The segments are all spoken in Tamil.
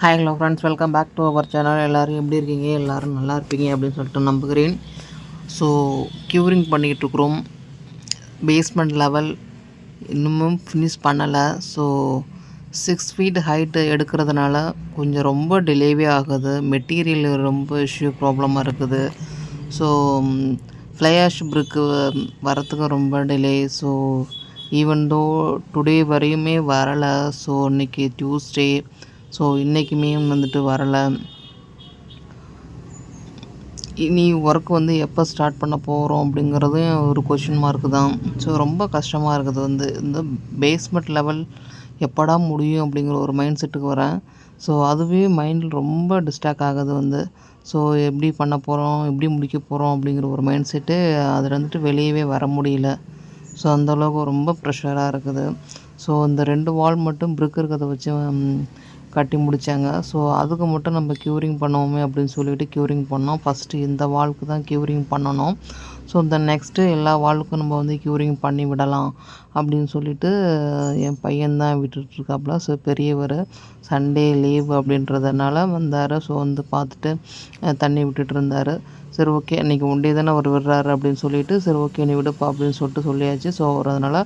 Hi hello friends, welcome back to our channel. எல்லோரும் எப்படி இருக்கீங்க? எல்லோரும் நல்லா இருப்பீங்க அப்படின்னு சொல்லிட்டு நம்புகிறேன். ஸோ க்யூரிங் பண்ணிகிட்ருக்குறோம். பேஸ்மெண்ட் லெவல் இன்னமும் ஃபினிஷ் பண்ணலை. ஸோ 6 ஃபீட் ஹைட்டு எடுக்கிறதுனால கொஞ்சம் ரொம்ப டிலேவே ஆகுது. மெட்டீரியல் ரொம்ப இஷ்யூ ப்ராப்ளமாக இருக்குது. ஸோ ஃப்ளை ஆஷ் பிரிக்கு வரத்துக்கு ரொம்ப delay. So even though today வரையுமே வரலை. ஸோ இன்றைக்கி டியூஸ்டே. ஸோ இன்றைக்குமே வந்துட்டு வரலை. இனி ஒர்க் எப்போ ஸ்டார்ட் பண்ண போகிறோம் அப்படிங்கிறதும் ஒரு கொஷின் மார்க்கு தான். ஸோ ரொம்ப கஷ்டமாக இருக்குது. இந்த பேஸ்மெண்ட் லெவல் எப்படா முடியும் அப்படிங்கிற ஒரு மைண்ட் செட்டுக்கு வரேன். ஸோ அதுவே மைண்டில் ரொம்ப டிஸ்ட்ராக்ட் ஆகுது. ஸோ எப்படி பண்ண போகிறோம், எப்படி முடிக்க போகிறோம் அப்படிங்கிற ஒரு மைண்ட் செட்டு அதில் வெளியவே வர முடியல. ஸோ அந்தளவுக்கு ரொம்ப ப்ரெஷராக இருக்குது. ஸோ இந்த 2 வால் மட்டும் பிரிக் இருக்கிறத வச்சு கட்டி முடித்தாங்க. ஸோ அதுக்கு மட்டும் நம்ம க்யூரிங் பண்ணுவோமே அப்படின்னு சொல்லிட்டு க்யூரிங் பண்ணோம். ஃபஸ்ட்டு இந்த வால்க்கு தான் க்யூரிங் பண்ணணும். ஸோ இந்த நெக்ஸ்ட்டு எல்லா வால்க்கும் நம்ம க்யூரிங் பண்ணி விடலாம் அப்படின்னு சொல்லிட்டு என் பையன்தான் விட்டுட்ருக்காப்புல. ஸோ பெரியவர் சண்டே லீவ் அப்படின்றதுனால வந்தார். ஸோ பார்த்துட்டு தண்ணி விட்டுட்டு இருந்தார். சரி ஓகே, இன்றைக்கி ஒன் டே தானே அவர் விடுறாரு அப்படின்னு சொல்லிட்டு, சரி ஓகே நீ விடுப்பா அப்படின்னு சொல்லிட்டு சொல்லியாச்சு. ஸோ அவர் அதனால்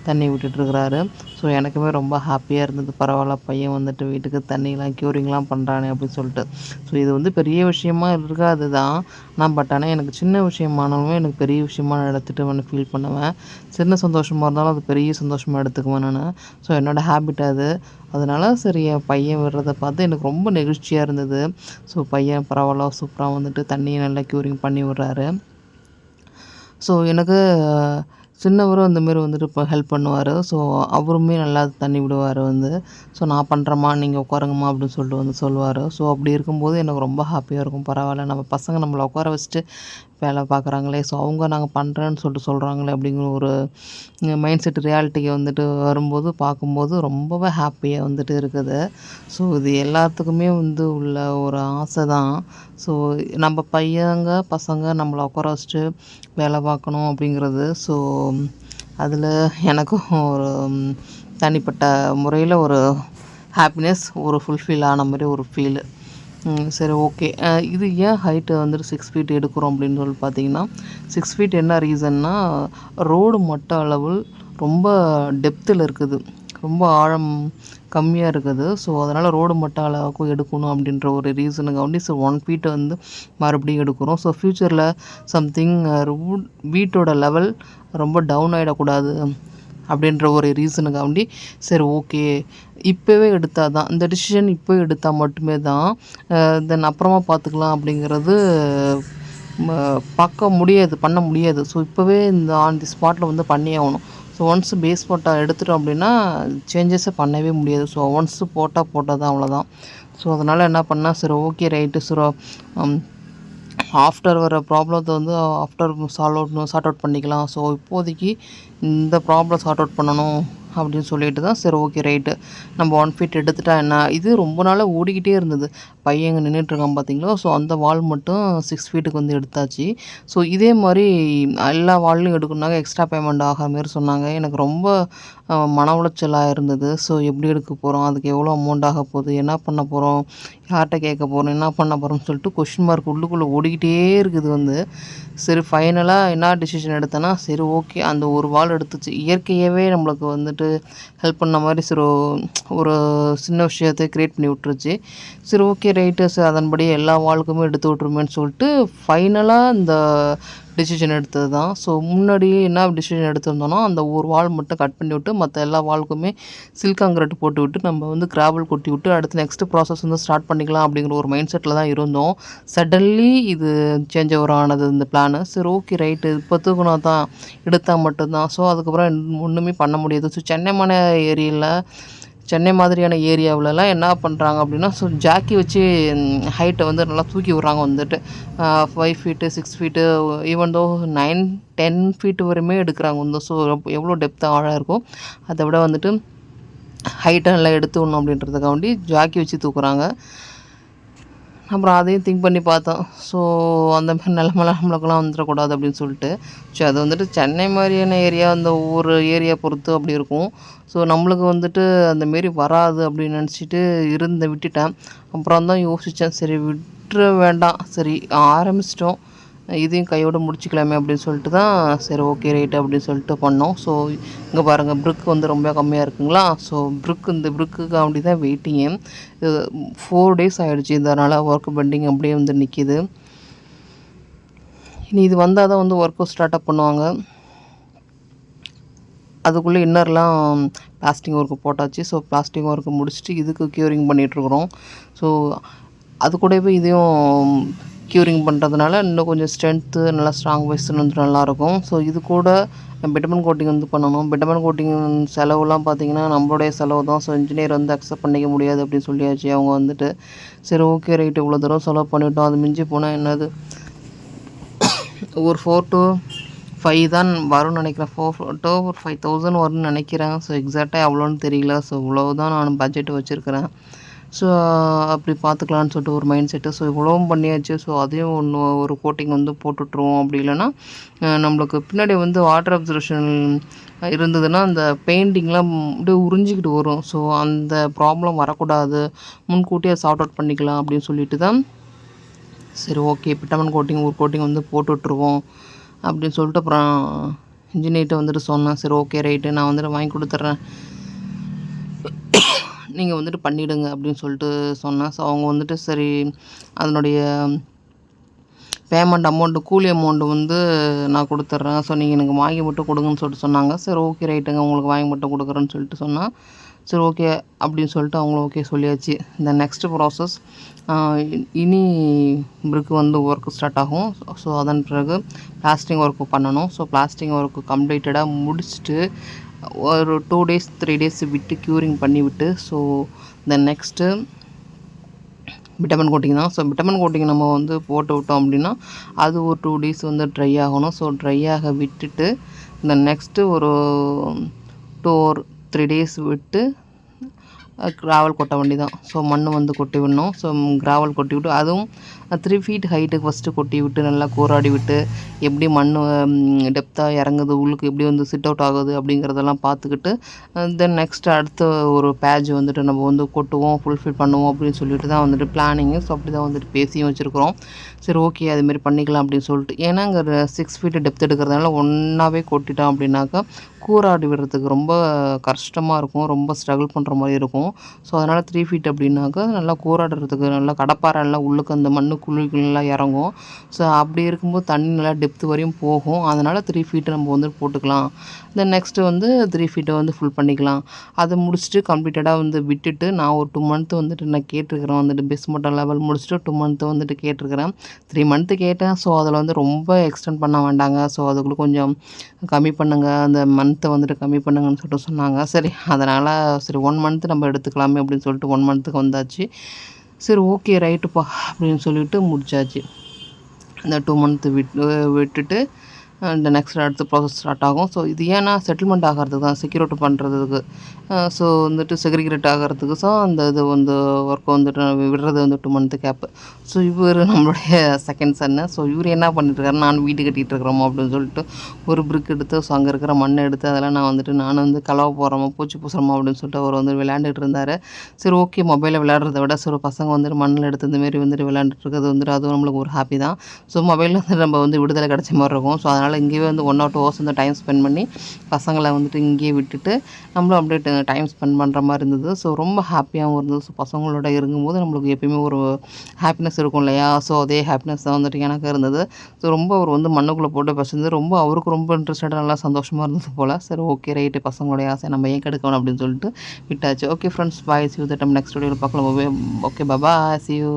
தண்ணி விட்டுட்டுருக்கிறாரு. ஸோ எனக்குமே ரொம்ப ஹாப்பியாக இருந்தது. பரவாயில்ல, பையன் வீட்டுக்கு தண்ணிலாம் க்யூரிங்லாம் பண்ணுறானே அப்படின்னு சொல்லிட்டு. ஸோ இது பெரிய விஷயமா இருக்காது தான். ஆனால் எனக்கு சின்ன விஷயமானாலுமே எனக்கு பெரிய விஷயமா நான் எடுத்துகிட்டு ஃபீல் பண்ணுவேன். சின்ன சந்தோஷமாக இருந்தாலும் அது பெரிய சந்தோஷமாக எடுத்துக்குவேன் நான். ஸோ என்னோடய ஹேபிட் அது. அதனால் சரி என் பையன் விடுறத பார்த்து எனக்கு ரொம்ப நெகிழ்ச்சியாக இருந்தது. ஸோ பையன் பரவாயில்ல, சூப்பராக தண்ணியை நல்லா க்யூரிங் பண்ணி விடுறாரு. ஸோ எனக்கு சின்னவரும் அந்தமாரி இப்போ ஹெல்ப் பண்ணுவார். ஸோ அவருமே நல்லா தண்ணி விடுவார். ஸோ நான் பண்ணுறேம்மா, நீங்கள் உட்காருங்கம்மா அப்படின்னு சொல்லிட்டு சொல்லுவார். ஸோ அப்படி இருக்கும்போது எனக்கு ரொம்ப ஹாப்பியாக இருக்கும். பரவாயில்ல, நம்ம பசங்க நம்மளை உட்கார வச்சுட்டு வேலை பார்க்குறாங்களே, ஸோ அவங்க நாங்கள் பண்ணுறேன்னு சொல்கிறாங்களே அப்படிங்கிற ஒரு மைண்ட் செட் ரியாலிட்டிக்கு வரும்போது பார்க்கும்போது ரொம்பவே ஹாப்பியாக இருக்குது. ஸோ இது எல்லாத்துக்குமே உள்ள ஒரு ஆசை தான். ஸோ நம்ம பசங்க நம்மளை உட்கார வச்சுட்டு வேலை பார்க்கணும் அப்படிங்கிறது. ஸோ அதில் எனக்கும் ஒரு தனிப்பட்ட முறையில் ஒரு ஹாப்பினஸ், ஒரு ஃபுல்ஃபில் ஆன மாதிரி ஒரு ஃபீலு. சரி ஓகே. இது ஏன் ஹைட்டு 6 ஃபீட் எடுக்கிறோம் அப்படின்னு பார்த்தீங்கன்னா, 6 ஃபீட் என்ன ரீசன்னா, ரோடு மட்ட அளவு ரொம்ப டெப்த்தில் இருக்குது. ரொம்ப ஆழம் கம்மியாக இருக்குது. ஸோ அதனால் ரோடு மட்ட அளவுக்கு எடுக்கணும் அப்படின்ற ஒரு ரீசனுக்காண்டி 1 ஃபீட் மறுபடியும் எடுக்கிறோம். ஸோ ஃப்யூச்சரில் சம்திங் வீட்டோட லெவல் ரொம்ப டவுன் ஆகிடக்கூடாது அப்படின்ற ஒரு ரீசனுக்காண்டி சரி ஓகே இப்போவே எடுத்தால் தான், இந்த டிசிஷன் இப்போ எடுத்தால் மட்டுமே தான் தென் அப்புறமா பார்த்துக்கலாம் அப்படிங்கிறது பண்ண முடியாது. ஸோ இப்போவே இந்த ஆன் தி ஸ்பாட்டில் பண்ணி ஆகணும். ஸோ ஒன்ஸ் பேஸ் போட்டால் எடுத்துட்டோம் அப்படின்னா சேஞ்சஸை பண்ணவே முடியாது. ஸோ ஒன்ஸு போட்டால் தான், அவ்வளோதான். ஸோ அதனால் என்ன பண்ணால் சரி ஓகே ரைட்டு. ஸோ ஆஃப்டர் வர ப்ராப்ளத்தை சார்ட் அவுட் பண்ணிக்கலாம். ஸோ இப்போதைக்கு இந்த ப்ராப்ளம் சார்ட் அவுட் பண்ணணும் அப்படின்னு சொல்லிட்டு தான் சரி ஓகே ரைட்டு நம்ம 1 ஃபீட் எடுத்துட்டா என்ன. இது ரொம்ப நாளாக ஓடிக்கிட்டே இருந்தது. பையன் நின்றுட்டுருக்கான் பார்த்தீங்களா. ஸோ அந்த வால் மட்டும் 6 ஃபீட்டுக்கு எடுத்தாச்சு. ஸோ இதே மாதிரி எல்லா வால்லையும் எடுக்கணுனாங்க எக்ஸ்ட்ரா பேமெண்ட் ஆகிற மாரி சொன்னாங்க. எனக்கு ரொம்ப மன உளைச்சலாக இருந்தது. ஸோ எப்படி எடுக்க போகிறோம், அதுக்கு எவ்வளோ அமௌண்ட் ஆக போகுது, என்ன பண்ண போகிறோம், யார்கிட்ட கேட்க போகிறோம், என்ன பண்ண போகிறோம்னு சொல்லிட்டு கொஷின் மார்க் உள்ளுக்குள்ளே ஓடிக்கிட்டே இருக்குது. சரி ஃபைனலாக என்ன டிசிஷன் எடுத்தேன்னா, சரி ஓகே அந்த ஒரு வால் எடுத்துச்சு. இயற்கையாகவே நம்மளுக்கு ஹெல்ப் பண்ண மாதிரி சரி ஒரு சின்ன விஷயத்தை க்ரியேட் பண்ணி விட்டுருச்சு. சரி ஓகே ரைட்டு, சரி அதன்படி எல்லா வால்க்குமே எடுத்து விட்ருமேன்னு சொல்லிட்டு ஃபைனலாக இந்த டிசிஷன் எடுத்தது தான். ஸோ முன்னாடியே என்ன டிசிஷன் எடுத்திருந்தோன்னா, அந்த ஒரு வால் மட்டும் கட் பண்ணி விட்டு மற்ற எல்லா வால்க்குமே சில்க் காங்கிரீட் போட்டு விட்டு நம்ம கிராவல் கொட்டி விட்டு அடுத்து நெக்ஸ்ட்டு ப்ராசஸ் ஸ்டார்ட் பண்ணிக்கலாம் அப்படிங்கிற ஒரு மைண்ட் செட்டில் தான் இருந்தோம். சடன்லி இது சேஞ்ச் ஓவர் ஆனது இந்த பிளானு. சரி ஓகே ரைட்டு இப்போ தூக்குனா தான் எடுத்தால் மட்டும்தான். ஸோ அதுக்கப்புறம் ஒன்றுமே பண்ண முடியாது. ஸோ சென்னை மாதிரியான ஏரியாவிலலாம் என்ன பண்ணுறாங்க அப்படின்னா, ஸோ ஜாக்கி வச்சு ஹைட்டை நல்லா தூக்கி விட்றாங்க 5 feet 6 feet even though 9, 10 feet வரையுமே எடுக்கிறாங்க ஸோ எவ்வளோ டெப்த் ஆழம் இருக்கும் அதை விட ஹைட்டை நல்லா எடுத்து விடணும் அப்படின்றதுக்காண்டி ஜாக்கி வச்சு தூக்குறாங்க. அப்புறம் அதையும் திங்க் பண்ணி பார்த்தோம். ஸோ அந்த மாரி நிலமைலாம் நம்மளுக்கெல்லாம் வந்துடக்கூடாது அப்படின்னு சொல்லிட்டு. சரி அது வந்துட்டு சென்னை மாரியான ஏரியா, அந்த ஒவ்வொரு ஏரியா பொறுத்து அப்படி இருக்கும். ஸோ நம்மளுக்கு வந்துட்டு அந்த மாரி வராது அப்படின்னு நினச்சிட்டு விட்டுட்டேன். அப்புறம் தான் யோசிச்சேன். சரி விட்டுற வேண்டாம். சரி ஆரம்பிச்சிட்டோம். இதையும் கையோட முடிச்சுக்கலாமே அப்படின்னு சொல்லிட்டு தான் சரி ஓகே ரைட் அப்படின்னு சொல்லிட்டு பண்ணோம். ஸோ இங்கே பாருங்கள் பிரிக் வந்து ரொம்ப கம்மியாக இருக்குங்களா. ஸோ இந்த பிரிக்குக்காண்டி தான் வெயிட்டிங்கு. இது 4 டேஸ் ஆகிடுச்சு. இதனால் ஒர்க் பெண்டிங் அப்படியே வந்து நிற்கிது. இனி இது வந்தால் தான் வந்து ஒர்க்கும் ஸ்டார்ட் அப் பண்ணுவாங்க. அதுக்குள்ளே இன்னர்லாம் பிளாஸ்டிக் ஒர்க்கு போட்டாச்சு. ஸோ பிளாஸ்டிக் ஒர்க்கு முடிச்சுட்டு இதுக்கு க்யூரிங் பண்ணிகிட்ருக்குறோம். ஸோ அது கூடவே இதையும் க்யூரிங் பண்ணுறதுனால இன்னும் கொஞ்சம் ஸ்ட்ரென்த்து நல்லா ஸ்ட்ராங் வைஸ்ன்னு வந்து நல்லாயிருக்கும். ஸோ இது கூட பிட்டமன் கோட்டிங் வந்து பண்ணணும். பிட்டமன் கோட்டிங் செலவுலாம் பார்த்திங்கன்னா நம்மளுடைய செலவு தான். ஸோ இன்ஜினியர் வந்து அக்செப்ட் பண்ணிக்க முடியாது அப்படின்னு சொல்லியாச்சு. அவங்க வந்துட்டு சரி ஓகே ரைட்டு இவ்வளோ தூரம் செலவு பண்ணிட்டோம். அது மிஞ்சி போனால் என்னது ஒரு 4 to 5 தான் வரும்னு நினைக்கிறேன். 4 to 5,000 வரும்னு நினைக்கிறேன். ஸோ எக்ஸாக்டாக எவ்வளோன்னு தெரியல. ஸோ இவ்வளோ தான் நான் பட்ஜெட் வச்சுருக்கிறேன். ஸோ அப்படி பார்த்துக்கலான்னு சொல்லிட்டு ஒரு மைண்ட் செட்டு. ஸோ இவ்வளவும் பண்ணியாச்சு. ஸோ அதையும் ஒரு கோட்டிங் வந்து போட்டுட்ருவோம். அப்படி இல்லைன்னா நம்மளுக்கு பின்னாடி வந்து வாட்டர் அப்சர்வேஷன் இருந்ததுன்னா அந்த பெயிண்டிங்லாம் அப்படியே உறிஞ்சிக்கிட்டு வரும். ஸோ அந்த ப்ராப்ளம் வரக்கூடாது, முன்கூட்டியே சார்ட் அவுட் பண்ணிக்கலாம் அப்படின்னு சொல்லிட்டு தான் சரி ஓகே பிட்டமன் கோட்டிங் ஒரு கோட்டிங் வந்து போட்டுட்ருவோம் அப்படின்னு சொல்லிட்டு அப்புறம் இன்ஜினியர்கிட்ட வந்துட்டு சொன்னேன். சரி ஓகே ரைட்டு நான் வந்துட்டு வாங்கி கொடுத்துட்றேன், நீங்கள் வந்துட்டு பண்ணிவிடுங்க அப்படின்னு சொல்லிட்டு சொன்னேன். ஸோ அவங்க வந்துட்டு சரி அதனுடைய பேமெண்ட் அமௌண்ட்டு கூலி அமௌண்ட்டு வந்து நான் கொடுத்துட்றேன். ஸோ நீங்கள் எனக்கு வாங்கி மட்டும் கொடுங்கன்னு சொல்லிட்டு சொன்னாங்க. சரி ஓகே ரைட்டுங்க உங்களுக்கு வாங்கி மட்டும் கொடுக்குறேன்னு சொல்லிட்டு சொன்னால் சரி ஓகே அப்படின்னு சொல்லிட்டு அவங்களும் ஓகே சொல்லியாச்சு. இந்த நெக்ஸ்ட்டு ப்ராசஸ் இனி பிரிக்கு வந்து ஒர்க்கு ஸ்டார்ட் ஆகும். ஸோ அதன் பிறகு பிளாஸ்டிங் ஒர்க்கு பண்ணணும். ஸோ பிளாஸ்டிங் ஒர்க்கு கம்ப்ளீட்டடாக முடிச்சுட்டு ஒரு 2 days 3 days விட்டு க்யூரிங் பண்ணி விட்டு ஸோ நெக்ஸ்ட்டு பிட்டமன் கோட்டிங் தான். ஸோ பிட்டமன் கோட்டிங் நம்ம வந்து போட்டு விட்டோம் அப்படின்னா அது ஒரு 2 days வந்து ட்ரை ஆகணும். ஸோ ட்ரை ஆக விட்டுட்டு நெக்ஸ்ட்டு ஒரு 2 or 3 days விட்டு கிராவல் கொட்ட வேண்டி தான். ஸோ மண் வந்து கொட்டி விடணும். ஸோ கிராவல் கொட்டி விட்டு அதுவும் 3 feet ஹைட்டுக்கு ஃபஸ்ட்டு கொட்டி விட்டு நல்லா கூராடி விட்டு எப்படி மண் டெப்த்தாக இறங்குது, உள்ளுக்கு எப்படி வந்து சிட் அவுட் ஆகுது அப்படிங்கிறதெல்லாம் பார்த்துக்கிட்டு தென் நெக்ஸ்ட் அடுத்த ஒரு பேட்ச் வந்துட்டு நம்ம வந்து கொட்டுவோம், ஃபுல்ஃபில் பண்ணுவோம் அப்படின்னு சொல்லிட்டு தான் வந்துட்டு பிளானிங்கு. ஸோ அப்படி தான் வந்துட்டு பேசியும் வச்சுருக்குறோம். சரி ஓகே அதுமாரி பண்ணிக்கலாம் அப்படின்னு சொல்லிட்டு. ஏன்னா அங்கே 6 feet டெப்த் எடுக்கிறதுனால ஒன்றாவே கொட்டிட்டோம் அப்படின்னாக்கா கூராடி விடுறதுக்கு ரொம்ப கஷ்டமாக இருக்கும், ரொம்ப ஸ்ட்ரகிள் பண்ணுற மாதிரி இருக்கும். ஸோ அதனால் 3 feet அப்படின்னாக்கா நல்லா கூராடுறதுக்கு நல்லா கடப்பாறை எல்லாம் உள்ளுக்கு அந்த மண் குழிகள்லாம் இறங்கும். ஸோ அப்படி இருக்கும்போது தண்ணி நல்லா டெப்த்து வரையும் போகும். அதனால் 3 feet நம்ம வந்து போட்டுக்கலாம். தென் நெக்ஸ்ட்டு வந்து 3 feet வந்து ஃபுல் பண்ணிக்கலாம். அதை முடிச்சுட்டு கம்ப்ளீட்டடாக வந்து விட்டுட்டு நான் ஒரு 2 month வந்துட்டு நான் கேட்டிருக்கிறேன். வந்துட்டு பேஸ்மெண்ட் லெவல் முடிச்சுட்டு 2 month வந்துட்டு கேட்டிருக்கிறேன். 3 month கேட்டேன். ஸோ அதில் வந்து ரொம்ப எக்ஸ்டெண்ட் பண்ண வேண்டாங்க, ஸோ அதுக்குள்ளே கொஞ்சம் கம்மி பண்ணுங்கள், அந்த மந்த்தை வந்துட்டு கம்மி பண்ணுங்கன்னு சொல்லிட்டு சொன்னாங்க. சரி அதனால் சரி 1 month நம்ம எடுத்துக்கலாமே அப்படின்னு சொல்லிட்டு 1 monthக்கு வந்தாச்சு. சரி ஓகே ரைட்டுப்பா அப்படின்னு சொல்லிட்டு முடிச்சாச்சு. இந்த 2 month விட்டுட்டு இந்த நெக்ஸ்ட் அடுத்த ப்ராசஸ் ஸ்டார்ட் ஆகும். ஸோ இது ஏன்னா செட்டில்மெண்ட் ஆகிறதுக்கு தான், செக்யூரிட்டி பண்ணுறதுக்கு. ஸோ வந்துட்டு செக்ரிகேட் ஆகிறதுக்கு ஸோ அந்த இது வந்து ஒர்க் வந்துட்டு விடுறது வந்து 2 month கேப்பு. ஸோ இவர் நம்மளுடைய செகண்ட் சன்னு. ஸோ இவர் என்ன பண்ணிட்டுருக்காரு, நான் வீடு கட்டிகிட்டு இருக்கிறோமோ அப்படின்னு சொல்லிட்டு ஒரு பிரிக் எடுத்து ஸோ அங்கே இருக்கிற மண்ணை எடுத்து அதெல்லாம் நான் வந்துட்டு நானும் வந்து கலவை போடுறோமோ பூச்சி பூசுகிறோமோ அப்படின்னு சொல்லிட்டு அவர் வந்து விளையாண்டுட்டு இருந்தார். சரி ஓகே மொபைலில் விளையாடுறத விட சரி பசங்க வந்துட்டு மண்ணில் எடுத்து இந்தமாரி வந்துட்டு விளையாண்டுட்டு இருக்கிறது வந்துட்டு அதுவும் நம்மளுக்கு ஒரு ஹாப்பி தான். ஸோ மொபைலில் வந்து நம்ம வந்து விடுதலை கிடைச்ச மாதிரி இருக்கும். ஸோ அதனால் இங்கேயே வந்து 1 or 2 hours வந்து டைம் ஸ்பெண்ட் பண்ணி பசங்களை வந்துட்டு இங்கேயே விட்டுட்டு நம்மளும் அப்படியே டைம் ஸ்பெண்ட் பண்ணுற மாதிரி இருந்தது. ஸோ ரொம்ப ஹாப்பியாகவும் இருந்தது. ஸோ பசங்களோட இருக்கும்போது நம்மளுக்கு எப்பயுமே ஒரு ஹாப்பினஸ் இருக்கும் இல்லையா. ஸோ அதே ஹாப்பினஸ் தான் வந்துட்டு எனக்கு இருந்தது. ஸோ ரொம்ப அவர் வந்து மண்ணுக்குள்ளே போட்டு பசந்து ரொம்ப அவருக்கு ரொம்ப இன்ட்ரெஸ்டடாக நல்லா சந்தோஷமாக இருந்தது போல். சரி ஓகே ரைட்டு பசங்களுடைய ஆசை நம்ம ஏன் கெடுக்கணும் அப்படின்னு சொல்லிட்டு விட்டாச்சு. Okay friends bye, C you. Next வீடியோவில் பார்க்கலாம். Okay bye, C you.